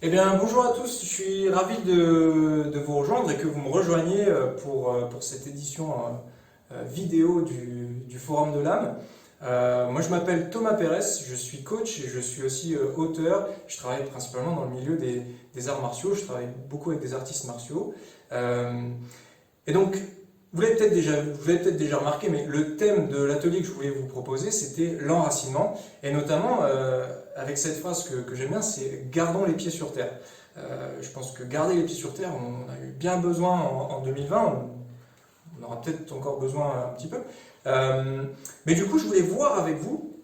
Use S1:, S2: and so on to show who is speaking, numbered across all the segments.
S1: Eh bien, bonjour à tous, je suis ravi de vous rejoindre et que vous me rejoigniez pour cette édition vidéo du Forum de l'âme. Moi, je m'appelle Thomas Pérez, je suis coach et je suis aussi auteur. Je travaille principalement dans le milieu des arts martiaux, je travaille beaucoup avec des artistes martiaux. Et donc, vous l'avez peut-être déjà remarqué, mais le thème de l'atelier que je voulais vous proposer, c'était l'enracinement, et notamment avec cette phrase que j'aime bien, c'est « gardons les pieds sur terre ». Je pense que garder les pieds sur terre, on a eu bien besoin en 2020, on aura peut-être encore besoin un petit peu. Mais du coup, je voulais voir avec vous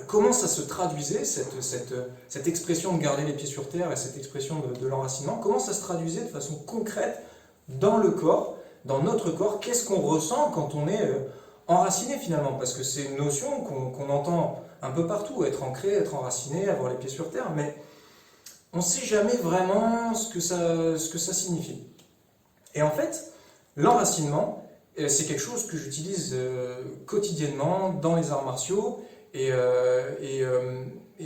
S1: comment ça se traduisait, cette expression de garder les pieds sur terre et cette expression de l'enracinement, comment ça se traduisait de façon concrète dans le corps, dans notre corps, qu'est-ce qu'on ressent quand on est enraciné finalement? Parce que c'est une notion qu'on entend un peu partout, être ancré, être enraciné, avoir les pieds sur terre, mais on ne sait jamais vraiment ce que ça signifie. Et en fait, l'enracinement, c'est quelque chose que j'utilise quotidiennement dans les arts martiaux, et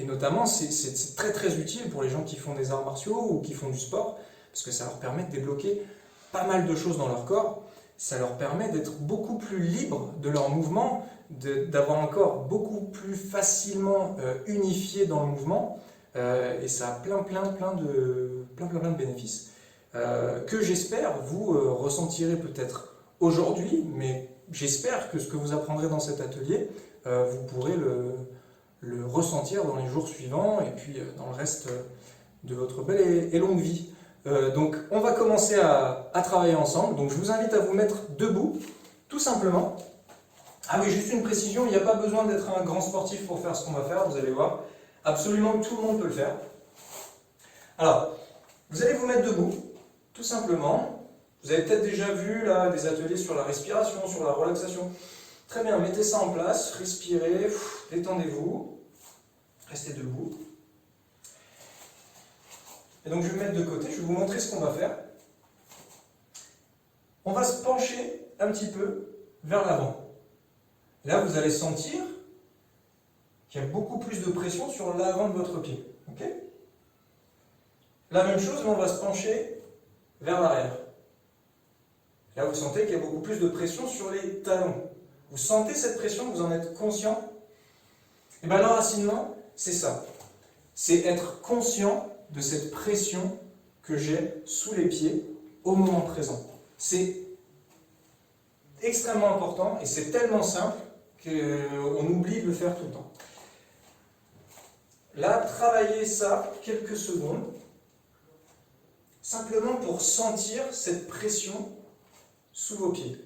S1: notamment c'est très très utile pour les gens qui font des arts martiaux ou qui font du sport, parce que ça leur permet de débloquer pas mal de choses dans leur corps, ça leur permet d'être beaucoup plus libres de leurs mouvements, d'avoir un corps beaucoup plus facilement unifié dans le mouvement, et ça a plein de bénéfices que j'espère vous ressentirez peut-être aujourd'hui, mais j'espère que ce que vous apprendrez dans cet atelier, vous pourrez le ressentir dans les jours suivants et puis dans le reste de votre belle et longue vie. Donc on va commencer à travailler ensemble. Donc je vous invite à vous mettre debout, tout simplement. Ah oui, juste une précision, il n'y a pas besoin d'être un grand sportif pour faire ce qu'on va faire, vous allez voir. Absolument tout le monde peut le faire. Alors, vous allez vous mettre debout, tout simplement. Vous avez peut-être déjà vu là, des ateliers sur la respiration, sur la relaxation. Très bien, mettez ça en place, respirez, détendez-vous, restez debout. Et donc je vais me mettre de côté, je vais vous montrer ce qu'on va faire. On va se pencher un petit peu vers l'avant. Là, vous allez sentir qu'il y a beaucoup plus de pression sur l'avant de votre pied. Okay? La même chose, mais on va se pencher vers l'arrière. Là, vous sentez qu'il y a beaucoup plus de pression sur les talons. Vous sentez cette pression, vous en êtes conscient? Et bien l'enracinement, c'est ça. C'est être conscient de cette pression que j'ai sous les pieds au moment présent. C'est extrêmement important et c'est tellement simple qu'on oublie de le faire tout le temps. Là, travaillez ça quelques secondes, simplement pour sentir cette pression sous vos pieds.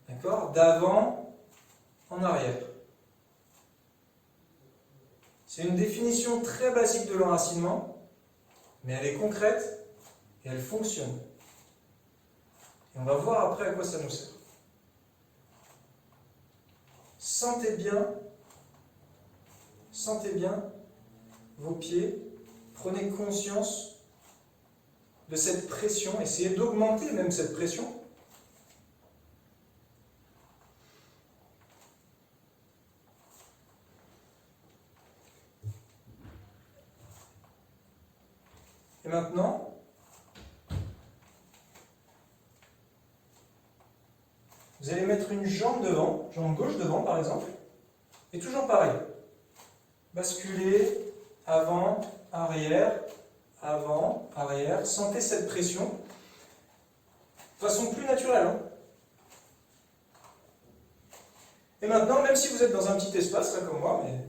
S1: D'accord? D'avant en arrière. C'est une définition très basique de l'enracinement, mais elle est concrète et elle fonctionne. Et on va voir après à quoi ça nous sert. Sentez bien vos pieds, prenez conscience de cette pression, essayez d'augmenter même cette pression. Et maintenant, vous allez mettre une jambe devant, jambe gauche devant par exemple, et toujours pareil. Basculer, avant, arrière, sentez cette pression de façon plus naturelle. Hein. Et maintenant, même si vous êtes dans un petit espace, là comme moi, mais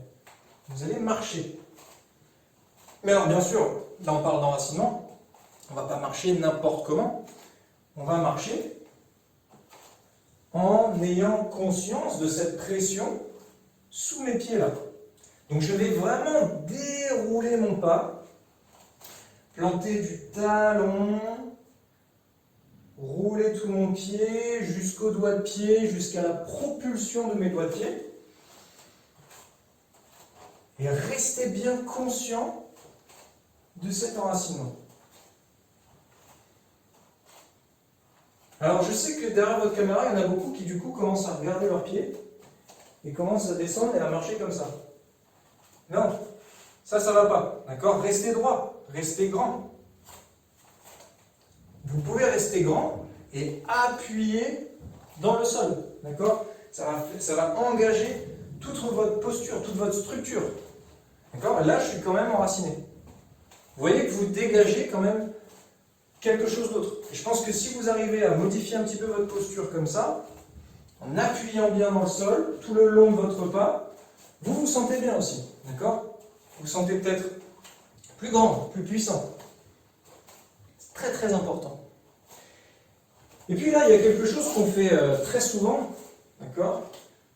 S1: vous allez marcher. Mais alors bien sûr, là on parle d'enracinement, on ne va pas marcher n'importe comment, on va marcher en ayant conscience de cette pression sous mes pieds là. Donc je vais vraiment dérouler mon pas, planter du talon, rouler tout mon pied jusqu'au doigt de pied, jusqu'à la propulsion de mes doigts de pied. Et restez bien conscient de cet enracinement. Alors je sais que derrière votre caméra, il y en a beaucoup qui du coup commencent à regarder leurs pieds et commencent à descendre et à marcher comme ça. Non, Ça va pas, d'accord? Restez droit, restez grand. Vous pouvez rester grand et appuyer dans le sol, d'accord? Ça va engager toute votre posture, toute votre structure. D'accord? Là, je suis quand même enraciné. Vous voyez que vous dégagez quand même quelque chose d'autre. Et je pense que si vous arrivez à modifier un petit peu votre posture comme ça, en appuyant bien dans le sol, tout le long de votre pas, vous vous sentez bien aussi. D'accord? Vous vous sentez peut-être plus grand, plus puissant. C'est très très important. Et puis là, il y a quelque chose qu'on fait très souvent. D'accord?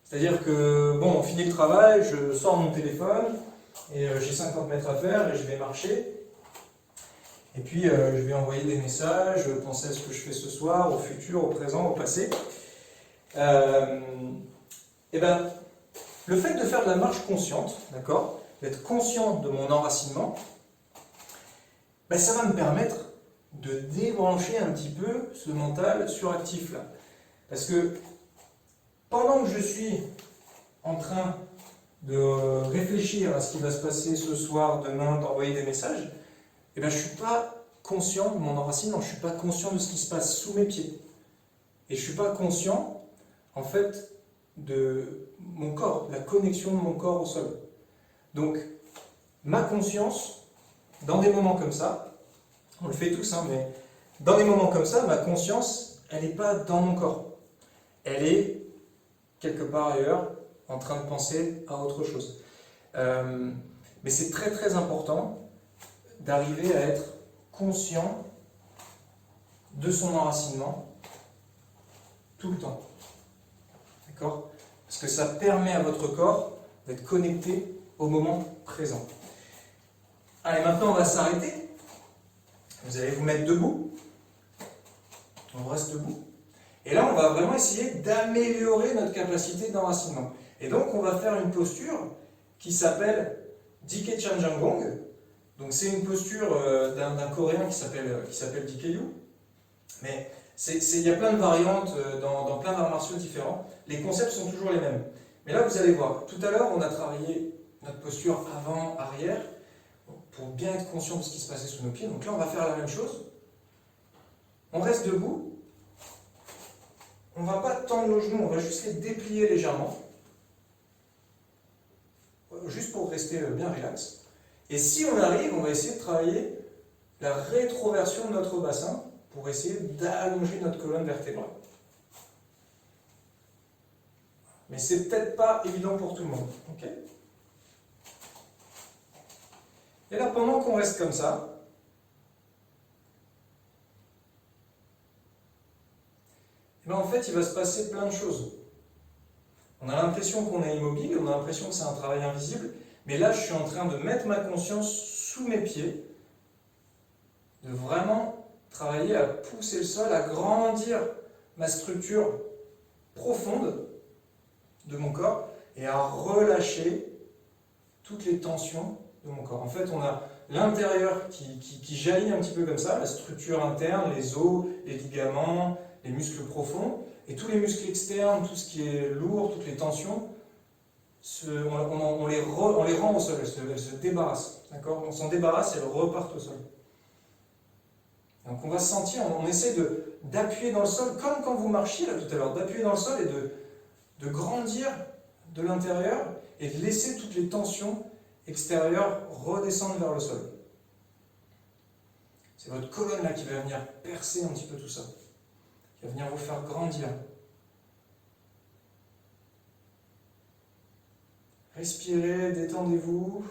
S1: C'est-à-dire que, bon, on finit le travail, je sors mon téléphone, et j'ai 50 mètres à faire, et je vais marcher. Et puis, je vais envoyer des messages, penser à ce que je fais ce soir, au futur, au présent, au passé. Et ben, le fait de faire de la marche consciente, d'accord, d'être conscient de mon enracinement, ben, ça va me permettre de débrancher un petit peu ce mental suractif-là. Parce que pendant que je suis en train de réfléchir à ce qui va se passer ce soir, demain, d'envoyer des messages, eh bien, je ne suis pas conscient de mon enracinement, je ne suis pas conscient de ce qui se passe sous mes pieds. Et je ne suis pas conscient, en fait, de mon corps, de la connexion de mon corps au sol. Donc, ma conscience, dans des moments comme ça, on le fait tous, hein, mais dans des moments comme ça, ma conscience, elle n'est pas dans mon corps. Elle est quelque part ailleurs, en train de penser à autre chose. Mais c'est très très important d'arriver à être conscient de son enracinement tout le temps. D'accord? Parce que ça permet à votre corps d'être connecté au moment présent. Allez, maintenant on va s'arrêter. Vous allez vous mettre debout. On reste debout. Et là, on va vraiment essayer d'améliorer notre capacité d'enracinement. Et donc, on va faire une posture qui s'appelle Dike Chanjanggong. Donc, c'est une posture d'un Coréen qui s'appelle Dikeyu. Mais il y a plein de variantes dans plein d'arts martiaux différents. Les concepts sont toujours les mêmes. Mais là, vous allez voir, tout à l'heure, on a travaillé notre posture avant-arrière pour bien être conscient de ce qui se passait sous nos pieds. Donc là, on va faire la même chose. On reste debout. On ne va pas tendre nos genoux, on va juste les déplier légèrement. Juste pour rester bien relax. Et si on arrive, on va essayer de travailler la rétroversion de notre bassin pour essayer d'allonger notre colonne vertébrale. Mais c'est peut-être pas évident pour tout le monde. Okay? Et là, pendant qu'on reste comme ça, et bien en fait, il va se passer plein de choses. On a l'impression qu'on est immobile, on a l'impression que c'est un travail invisible, mais là, je suis en train de mettre ma conscience sous mes pieds, de vraiment travailler à pousser le sol, à grandir ma structure profonde de mon corps et à relâcher toutes les tensions de mon corps. En fait, on a l'intérieur qui jaillit un petit peu comme ça, la structure interne, les os, les ligaments, les muscles profonds, et tous les muscles externes, tout ce qui est lourd, toutes les tensions, on les rend au sol, elles se débarrassent. D'accord? On s'en débarrasse et elles repartent au sol. Donc on va se sentir, on essaie d'appuyer dans le sol, comme quand vous marchiez là tout à l'heure, d'appuyer dans le sol et de grandir de l'intérieur et de laisser toutes les tensions extérieures redescendre vers le sol. C'est votre colonne là qui va venir percer un petit peu tout ça, qui va venir vous faire grandir. Respirez, détendez-vous.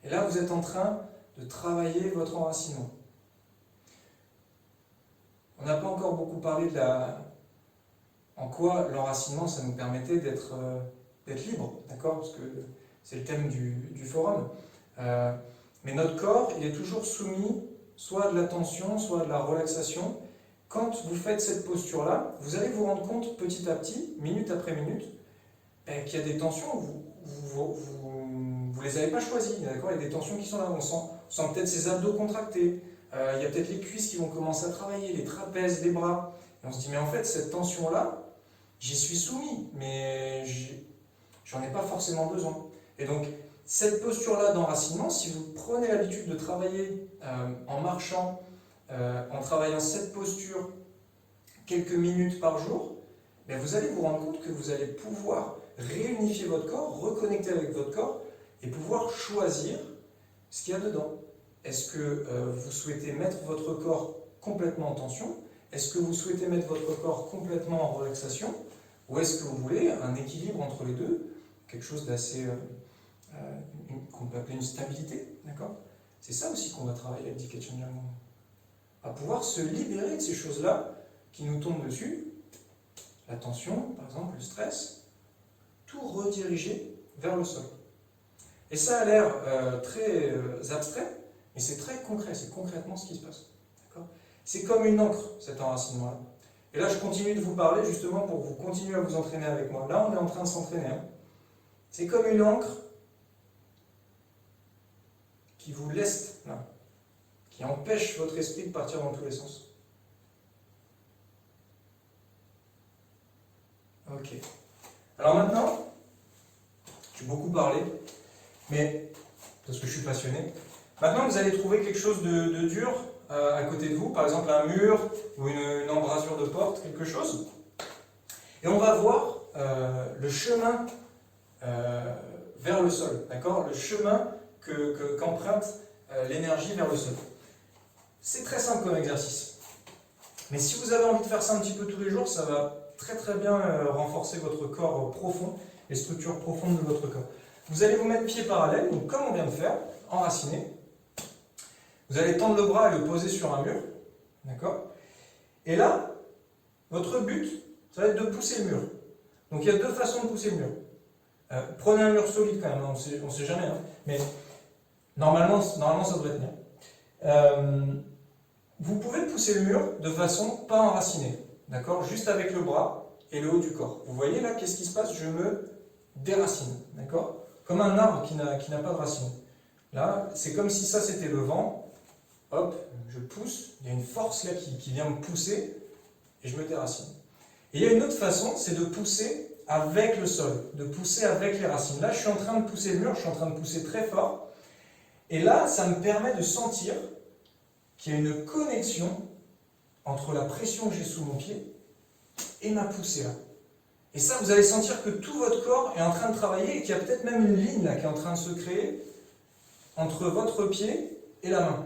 S1: Et là, vous êtes en train de travailler votre enracinement. On n'a pas encore beaucoup parlé en quoi l'enracinement, ça nous permettait d'être libre, d'accord? Parce que c'est le thème du forum. Mais notre corps, il est toujours soumis soit à de la tension, soit à de la relaxation. Quand vous faites cette posture-là, vous allez vous rendre compte petit à petit, minute après minute, qu'il y a des tensions, vous les avez pas choisies, d'accord? Il y a des tensions qui sont là, on sent peut-être ses abdos contractés, il y a peut-être les cuisses qui vont commencer à travailler, les trapèzes, les bras. Et on se dit, mais en fait, cette tension-là, j'y suis soumis, mais j'en ai pas forcément besoin. Et donc, cette posture-là d'enracinement, si vous prenez l'habitude de travailler en marchant, en travaillant cette posture quelques minutes par jour, ben vous allez vous rendre compte que vous allez pouvoir réunifier votre corps, reconnecter avec votre corps et pouvoir choisir ce qu'il y a dedans. Est-ce que vous souhaitez mettre votre corps complètement en tension? Est-ce que vous souhaitez mettre votre corps complètement en relaxation? Ou est-ce que vous voulez un équilibre entre les deux? Quelque chose d'assez... qu'on peut appeler une stabilité, d'accord? C'est ça aussi qu'on va travailler avec Diket Shamyang. À pouvoir se libérer de ces choses-là qui nous tombent dessus, la tension, par exemple, le stress, tout rediriger vers le sol. Et ça a l'air très abstrait, mais c'est très concret, c'est concrètement ce qui se passe. C'est comme une encre, cet enracinement-là. Et là, je continue de vous parler justement pour que vous continuez à vous entraîner avec moi. Là, on est en train de s'entraîner. Hein. C'est comme une encre qui vous leste, là, qui empêche votre esprit de partir dans tous les sens. Ok. Alors maintenant, j'ai beaucoup parlé, mais parce que je suis passionné. Maintenant, vous allez trouver quelque chose de dur à côté de vous, par exemple un mur ou une embrasure de porte, quelque chose. Et on va voir le chemin vers le sol, d'accord? Le chemin qu'emprunte l'énergie vers le sol. C'est très simple comme exercice. Mais si vous avez envie de faire ça un petit peu tous les jours, ça va très très bien renforcer votre corps profond, les structures profondes de votre corps. Vous allez vous mettre pieds parallèles, donc comme on vient de faire, enraciné. Vous allez tendre le bras et le poser sur un mur, d'accord? Et là, votre but, ça va être de pousser le mur. Donc il y a deux façons de pousser le mur. Prenez un mur solide quand même, on ne sait jamais, hein, mais normalement ça devrait tenir. Vous pouvez pousser le mur de façon pas enracinée, d'accord? Juste avec le bras et le haut du corps. Vous voyez là, qu'est-ce qui se passe? Je me déracine, d'accord? Comme un arbre qui n'a pas de racines. Là, c'est comme si ça c'était le vent. Hop, je pousse, il y a une force là qui vient me pousser et je me déracine. Et il y a une autre façon, c'est de pousser avec le sol, de pousser avec les racines. Là, je suis en train de pousser le mur, je suis en train de pousser très fort. Et là, ça me permet de sentir qu'il y a une connexion entre la pression que j'ai sous mon pied et ma poussée là. Et ça, vous allez sentir que tout votre corps est en train de travailler et qu'il y a peut-être même une ligne là qui est en train de se créer entre votre pied et la main.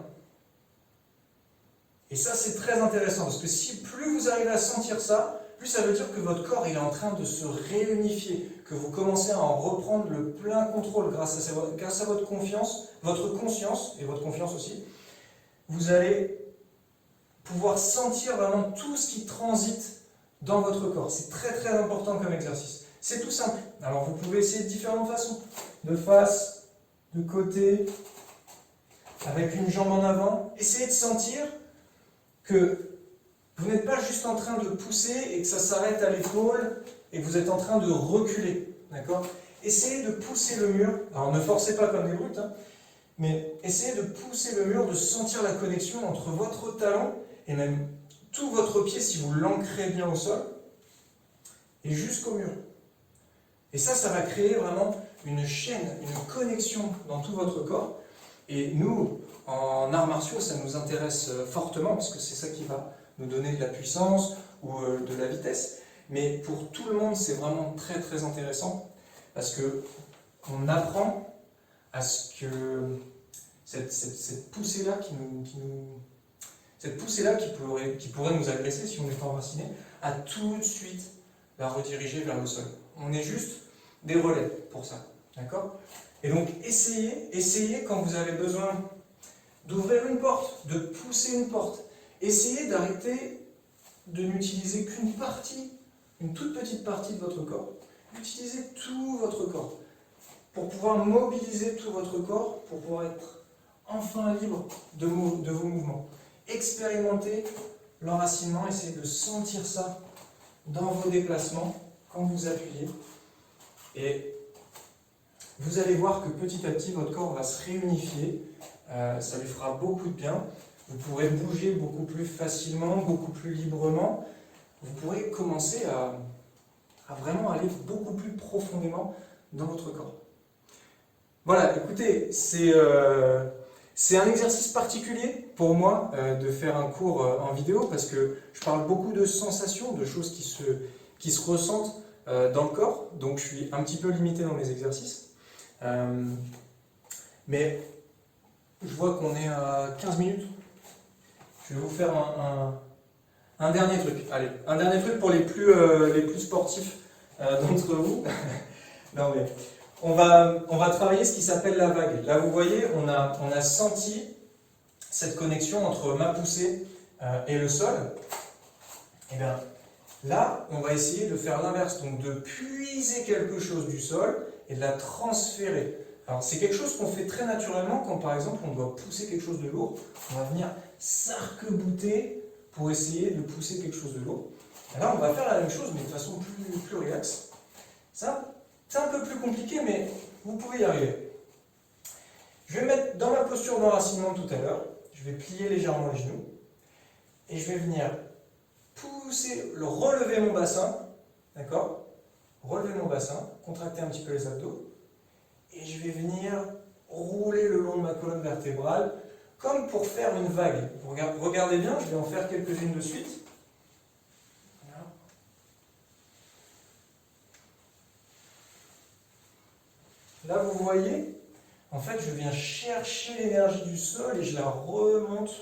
S1: Et ça, c'est très intéressant, parce que si plus vous arrivez à sentir ça, plus ça veut dire que votre corps il est en train de se réunifier, que vous commencez à en reprendre le plein contrôle grâce à votre confiance, votre conscience, et votre confiance aussi. Vous allez pouvoir sentir vraiment tout ce qui transite dans votre corps. C'est très très important comme exercice. C'est tout simple. Alors vous pouvez essayer de différentes façons. De face, de côté, avec une jambe en avant. Essayez de sentir que vous n'êtes pas juste en train de pousser et que ça s'arrête à l'épaule et que vous êtes en train de reculer. D'accord? Essayez de pousser le mur. Alors ne forcez pas comme des brutes, hein, mais essayez de pousser le mur, de sentir la connexion entre votre talon et même tout votre pied si vous l'ancrez bien au sol et jusqu'au mur. Et ça va créer vraiment une chaîne, une connexion dans tout votre corps. Et nous, en arts martiaux, ça nous intéresse fortement parce que c'est ça qui va nous donner de la puissance ou de la vitesse. Mais pour tout le monde, c'est vraiment très très intéressant parce que on apprend à ce que cette poussée-là cette poussée-là qui pourrait nous agresser si on est enraciné, à tout de suite la rediriger vers le sol. On est juste des relais pour ça, d'accord? Et donc essayez quand vous avez besoin d'ouvrir une porte, de pousser une porte. Essayez d'arrêter de n'utiliser qu'une partie, une toute petite partie de votre corps. Utilisez tout votre corps pour pouvoir mobiliser tout votre corps, pour pouvoir être enfin libre de vos mouvements. Expérimentez l'enracinement, essayez de sentir ça dans vos déplacements quand vous appuyez. Et vous allez voir que petit à petit, votre corps va se réunifier. Ça lui fera beaucoup de bien. Vous pourrez bouger beaucoup plus facilement, beaucoup plus librement. Vous pourrez commencer à vraiment aller beaucoup plus profondément dans votre corps. Voilà, écoutez, c'est un exercice particulier pour moi de faire un cours en vidéo parce que je parle beaucoup de sensations, de choses qui se ressentent dans le corps, donc je suis un petit peu limité dans mes exercices. Euh, mais je vois qu'on est à 15 minutes. Je vais vous faire un dernier truc. Allez, un dernier truc pour les plus sportifs d'entre vous. Non mais on va travailler ce qui s'appelle la vague. Là, vous voyez, on a senti cette connexion entre ma poussée et le sol. Et bien là, on va essayer de faire l'inverse, donc de puiser quelque chose du sol et de la transférer. Alors c'est quelque chose qu'on fait très naturellement quand par exemple on doit pousser quelque chose de lourd. On va venir s'arc-bouter pour essayer de pousser quelque chose de lourd. Et là, on va faire la même chose mais de façon plus relaxe. Ça, c'est un peu plus compliqué, mais vous pouvez y arriver. Je vais me mettre dans ma posture d'enracinement tout à l'heure. Je vais plier légèrement les genoux. Et je vais venir pousser, relever mon bassin. D'accord? Relever mon bassin, contracter un petit peu les abdos. Et je vais venir rouler le long de ma colonne vertébrale, comme pour faire une vague. Regardez bien, je vais en faire quelques-unes de suite. Là, vous voyez, en fait, je viens chercher l'énergie du sol et je la remonte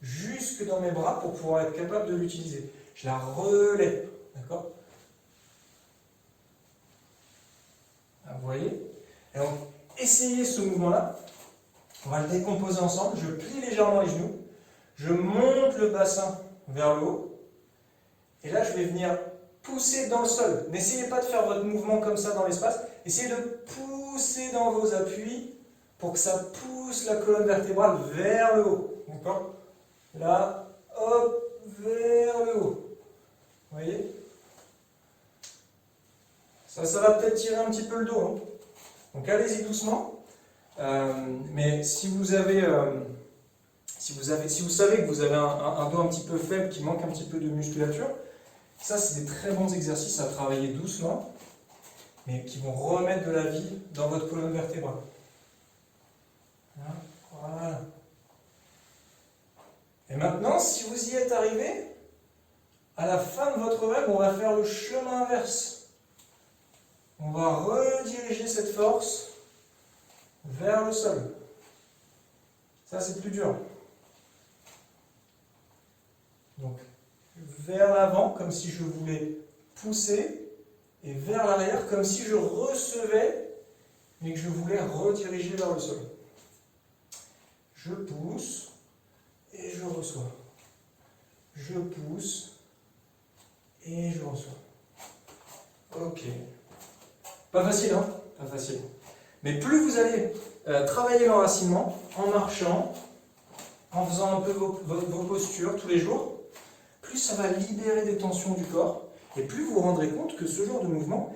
S1: jusque dans mes bras pour pouvoir être capable de l'utiliser. Je la relève, d'accord? Vous voyez? Et donc, essayez ce mouvement-là. On va le décomposer ensemble. Je plie légèrement les genoux. Je monte le bassin vers le haut. Et là, je vais venir pousser dans le sol. N'essayez pas de faire votre mouvement comme ça dans l'espace. Essayez de pousser dans vos appuis pour que ça pousse la colonne vertébrale vers le haut. D'accord? Là, hop, vers le haut. Vous voyez? Ça va peut-être tirer un petit peu le dos. Hein. Donc allez-y doucement. Mais si vous savez que vous avez un dos un petit peu faible, qui manque un petit peu de musculature, ça c'est des très bons exercices à travailler doucement, mais qui vont remettre de la vie dans votre colonne vertébrale. Voilà. Et maintenant, si vous y êtes arrivé, à la fin de votre vague, on va faire le chemin inverse. On va rediriger cette force vers le sol. Ça, c'est plus dur. Donc, vers l'avant, comme si je voulais pousser, et vers l'arrière, comme si je recevais, mais que je voulais rediriger vers le sol. Je pousse, et je reçois. Je pousse, et je reçois. Ok. Pas facile, hein? Pas facile. Mais plus vous allez travailler l'enracinement, en marchant, en faisant un peu vos postures tous les jours, plus ça va libérer des tensions du corps, et plus vous vous rendrez compte que ce genre de mouvement,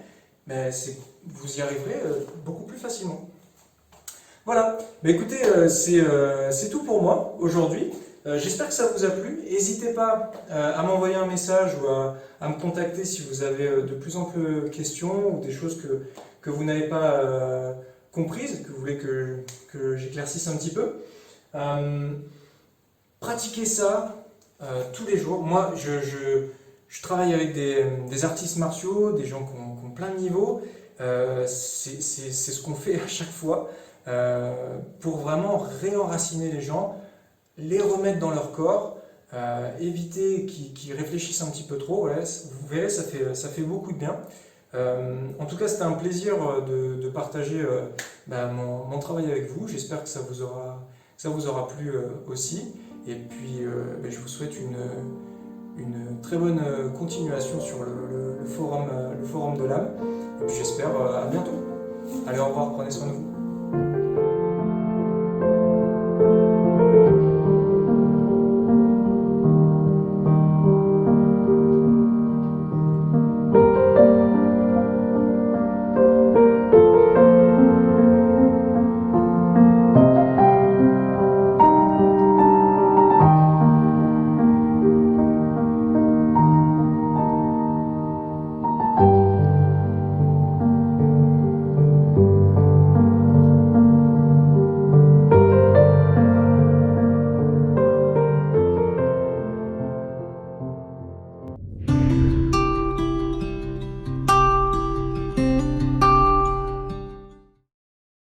S1: vous y arriverez beaucoup plus facilement. Voilà, mais écoutez, c'est tout pour moi aujourd'hui. J'espère que ça vous a plu. N'hésitez pas à m'envoyer un message ou à me contacter si vous avez de plus en plus de questions ou des choses que vous n'avez pas comprises, que vous voulez que j'éclaircisse un petit peu. Pratiquez ça tous les jours. Moi, je travaille avec des artistes martiaux, des gens qui ont plein de niveaux. C'est ce qu'on fait à chaque fois pour vraiment réenraciner les gens, les remettre dans leur corps, éviter qu'ils réfléchissent un petit peu trop. Ouais, vous verrez, ça fait beaucoup de bien. En tout cas, c'était un plaisir de partager mon travail avec vous. J'espère que ça vous aura plu aussi. Et puis, je vous souhaite une très bonne continuation sur le forum de l'âme. Et puis, j'espère à bientôt. Allez, au revoir, prenez soin de vous.